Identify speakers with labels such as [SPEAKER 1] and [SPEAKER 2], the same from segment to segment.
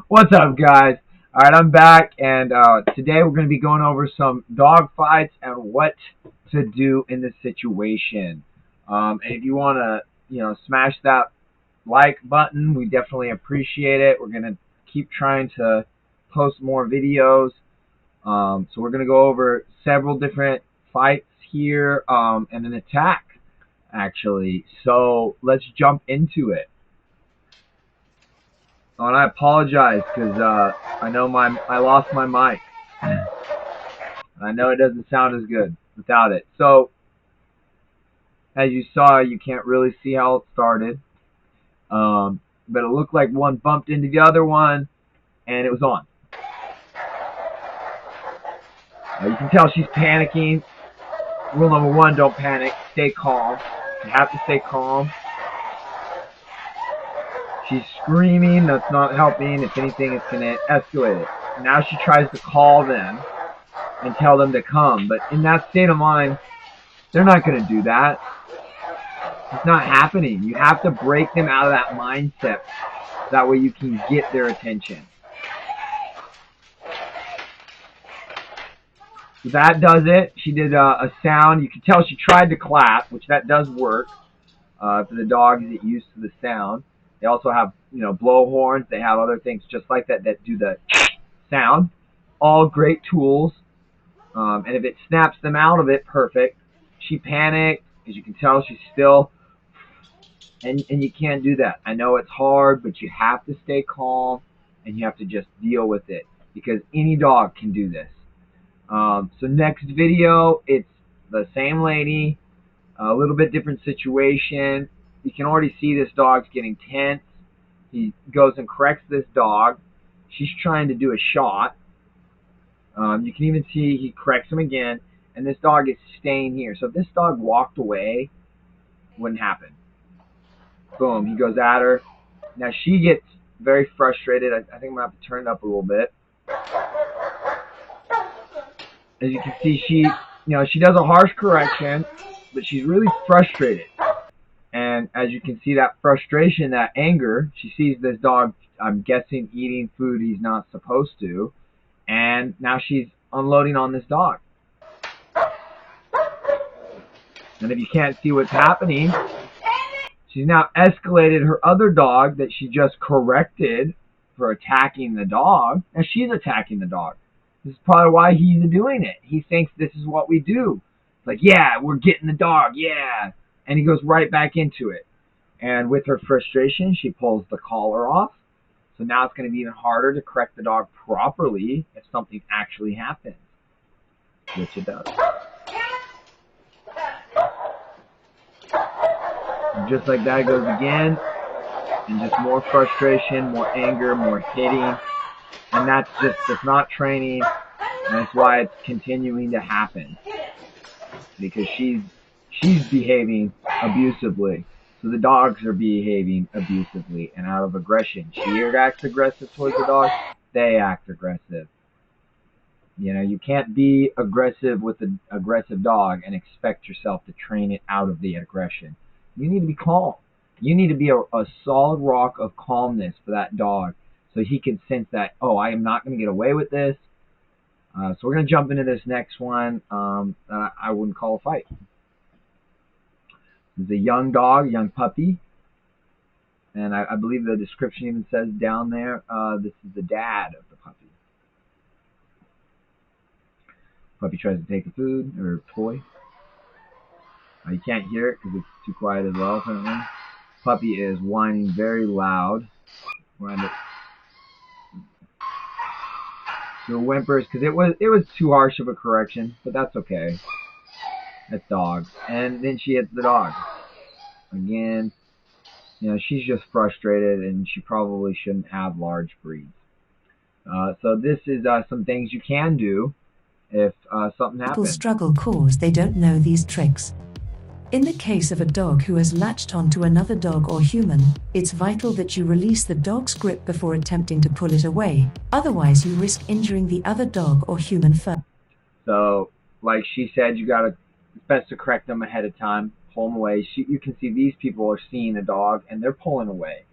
[SPEAKER 1] What's up, guys? Alright, I'm back, and today we're going to be going over some dog fights and what to do in this situation. And if you want to, smash that like button, we definitely appreciate it. We're going to keep trying to post more videos. So we're going to go over several different fights here and an attack, actually. So let's jump into it. Oh, and I apologize because I know I lost my mic. I know it doesn't sound as good without it. So, as you saw, you can't really see how it started. But it looked like one bumped into the other one, and it was on. You can tell she's panicking. Rule number one, don't panic. Stay calm. You have to stay calm. She's screaming. That's not helping. If anything, it's going to escalate it. Now she tries to call them and tell them to come. But in that state of mind, they're not going to do that. It's not happening. You have to break them out of that mindset. That way you can get their attention. So that does it. She did a sound. You can tell she tried to clap, which that does work. For the dogs that get used to the sound. They also have, blow horns. They have other things just like that that do the sound. All great tools. And if it snaps them out of it, perfect. She panicked. As you can tell, she's still... And you can't do that. I know it's hard, but you have to stay calm, and you have to just deal with it. Because any dog can do this. So next video, it's the same lady. A little bit different situation. You can already see this dog's getting tense. He goes and corrects this dog. She's trying to do a shot. You can even see he corrects him again, and this dog is staying here. So if this dog walked away, it wouldn't happen. Boom, he goes at her. Now she gets very frustrated. I think I'm going to have to turn it up a little bit. As you can see, she does a harsh correction, but she's really frustrated. And as you can see, that frustration, that anger, she sees this dog, I'm guessing, eating food he's not supposed to. And now she's unloading on this dog. And if you can't see what's happening, she's now escalated her other dog that she just corrected for attacking the dog. Now she's attacking the dog. This is probably why he's doing it. He thinks this is what we do. It's like, yeah, we're getting the dog, yeah. And he goes right back into it. And with her frustration, she pulls the collar off. So now it's going to be even harder to correct the dog properly if something actually happens. Which it does. And just like that, it goes again. And just more frustration, more anger, more hitting. And that's not training. And that's why it's continuing to happen. Because she's behaving abusively. So the dogs are behaving abusively and out of aggression. She acts aggressive towards the dog. They act aggressive. You can't be aggressive with an aggressive dog and expect yourself to train it out of the aggression. You need to be calm. You need to be a solid rock of calmness for that dog so he can sense that, oh, I am not going to get away with this. So we're going to jump into this next one that I wouldn't call a fight. It's a young dog, young puppy. And I believe the description even says down there, this is the dad of the puppy. Puppy tries to take the food or toy. You can't hear it because it's too quiet as well, apparently. Puppy is whining very loud. So whimpers because it was too harsh of a correction, but that's okay. That's dogs. And then she hits the dog. Again, she's just frustrated and she probably shouldn't have large breeds. So this is some things you can do if something happens.
[SPEAKER 2] People struggle cause they don't know these tricks. In the case of a dog who has latched onto another dog or human, it's vital that you release the dog's grip before attempting to pull it away, otherwise you risk injuring the other dog or human first.
[SPEAKER 1] So, like she said, it's best to correct them ahead of time, pull them away. You can see these people are seeing the dog and they're pulling away.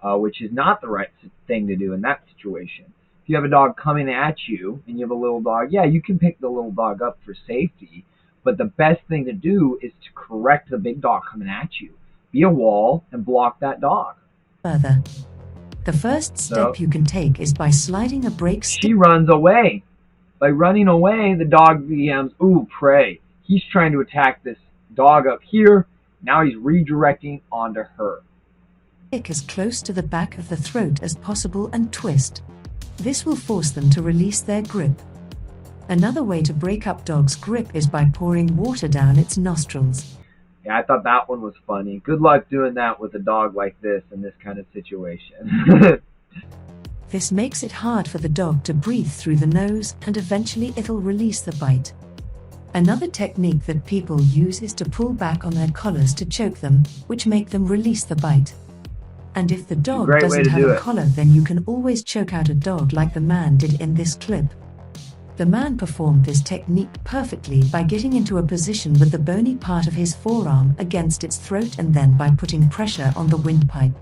[SPEAKER 1] which is not the right thing to do in that situation. If you have a dog coming at you and you have a little dog, yeah, you can pick the little dog up for safety, but the best thing to do is to correct the big dog coming at you. Be a wall and block that dog.
[SPEAKER 2] Further, the first
[SPEAKER 1] So
[SPEAKER 2] step you can take is by sliding a brake
[SPEAKER 1] she runs away. By running away, the dog becomes, ooh, prey. He's trying to attack this dog up here. Now he's redirecting onto her.
[SPEAKER 2] stick as close to the back of the throat as possible and twist. This will force them to release their grip. Another way to break up dog's grip is by pouring water down its nostrils.
[SPEAKER 1] Yeah, I thought that one was funny. Good luck doing that with a dog like this in this kind of situation.
[SPEAKER 2] This makes it hard for the dog to breathe through the nose, and eventually it'll release the bite. Another technique that people use is to pull back on their collars to choke them, which make them release the bite. And if the dog
[SPEAKER 1] Great way
[SPEAKER 2] doesn't
[SPEAKER 1] to
[SPEAKER 2] have
[SPEAKER 1] do
[SPEAKER 2] a
[SPEAKER 1] it.
[SPEAKER 2] collar, then you can always choke out a dog like the man did in this clip. The man performed this technique perfectly by getting into a position with the bony part of his forearm against its throat and then by putting pressure on the windpipe.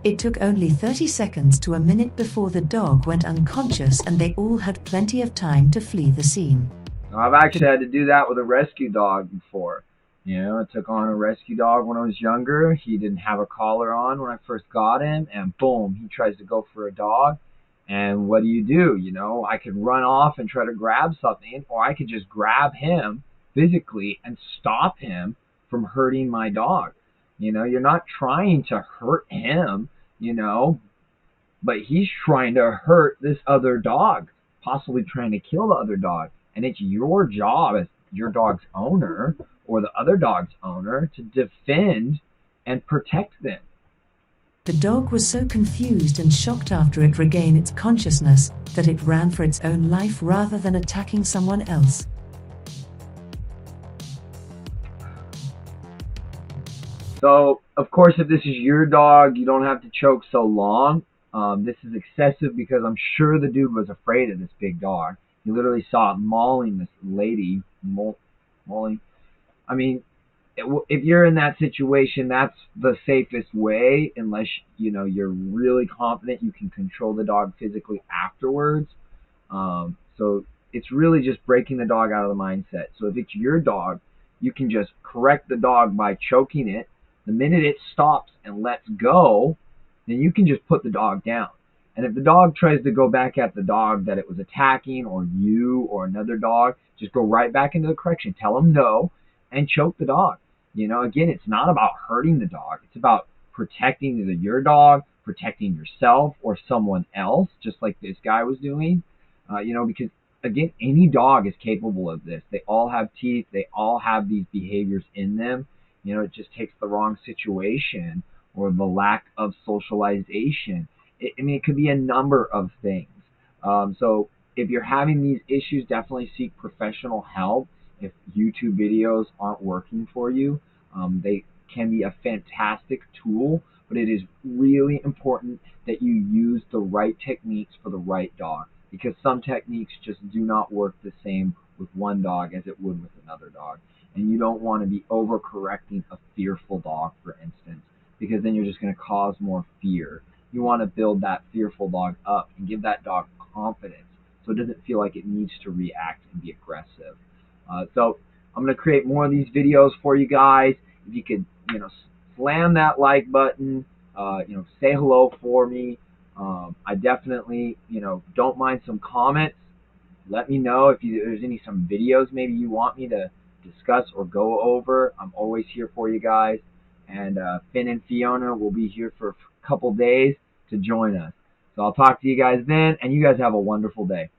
[SPEAKER 2] It took only 30 seconds to a minute before the dog went unconscious and they all had plenty of time to flee the scene.
[SPEAKER 1] I've actually had to do that with a rescue dog before. You know, I took on a rescue dog when I was younger. He didn't have a collar on when I first got him, and boom, he tries to go for a dog. And what do? You know, I could run off and try to grab something, or I could just grab him physically and stop him from hurting my dog. You know, you're not trying to hurt him, you know, but he's trying to hurt this other dog, possibly trying to kill the other dog. And it's your job as your dog's owner or the other dog's owner to defend and protect them.
[SPEAKER 2] The dog was so confused and shocked after it regained its consciousness that it ran for its own life rather than attacking someone else.
[SPEAKER 1] So, of course, if this is your dog, you don't have to choke so long. This is excessive because I'm sure the dude was afraid of this big dog. He literally saw it mauling this lady. Mauling. I mean, if you're in that situation, that's the safest way, unless you know you're really confident you can control the dog physically afterwards. So it's really just breaking the dog out of the mindset. So if it's your dog, you can just correct the dog by choking it. The minute it stops and lets go, then you can just put the dog down. And if the dog tries to go back at the dog that it was attacking, or you or another dog, just go right back into the correction. Tell them no and choke the dog. You know, again, it's not about hurting the dog. It's about protecting either your dog, protecting yourself, or someone else, just like this guy was doing. You know, because, again, any dog is capable of this. They all have teeth. They all have these behaviors in them. You know, it just takes the wrong situation or the lack of socialization. It could be a number of things. So if you're having these issues, definitely seek professional help. If YouTube videos aren't working for you, they can be a fantastic tool, but it is really important that you use the right techniques for the right dog, because some techniques just do not work the same with one dog as it would with another dog. And you don't want to be overcorrecting a fearful dog, for instance, because then you're just going to cause more fear. You want to build that fearful dog up and give that dog confidence so it doesn't feel like it needs to react and be aggressive. So I'm going to create more of these videos for you guys. If you could, you know, slam that like button, you know, say hello for me. I definitely, you know, don't mind some comments. Let me know if there's some videos maybe you want me to discuss or go over. I'm always here for you guys. And Finn and Fiona will be here for a couple days to join us. So I'll talk to you guys then, and you guys have a wonderful day.